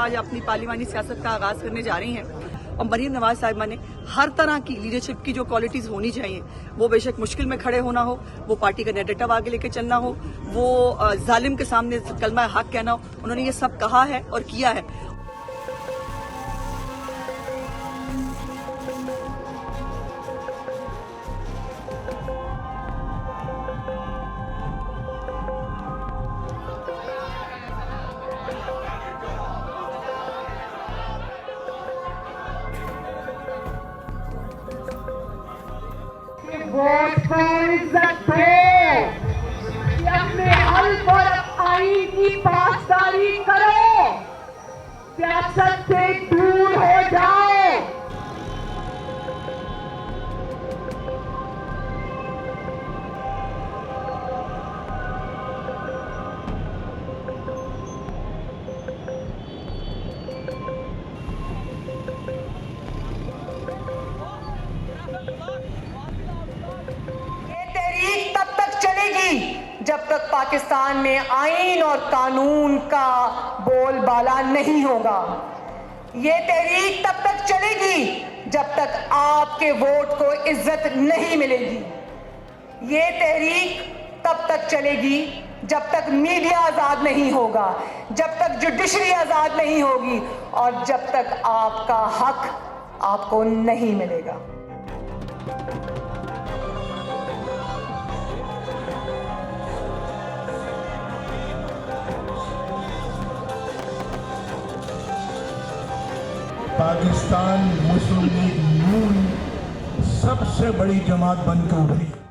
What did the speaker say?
आज अपनी पार्लिमानी सियासत का आगाज करने जा रही हैं और मरीम नवाज साहिबा ने हर तरह की लीडरशिप की जो क्वालिटीज होनी चाहिए, वो बेशक मुश्किल में खड़े होना हो, वो पार्टी का नैरेटिव आगे लेके चलना हो, वो जालिम के सामने कलमा हक कहना हो, उन्होंने ये सब कहा है और किया है। वोट को इज्जत दो कि अपने हल्फ और आईन की पासदारी करो, सियासत से दूर हो जाओ। जब तक पाकिस्तान में आईन और कानून का बोलबाला नहीं होगा। ये तहरीक तब तक चलेगी जब तक आपके वोट को इज्जत नहीं मिलेगी। ये तहरीक तब तक चलेगी जब तक मीडिया आजाद नहीं होगा, जब तक जुडिशरी आजाद नहीं होगी और जब तक आपका हक आपको नहीं मिलेगा। पाकिस्तान मुस्लिम लीग नून सबसे बड़ी जमात बनकर उभरी।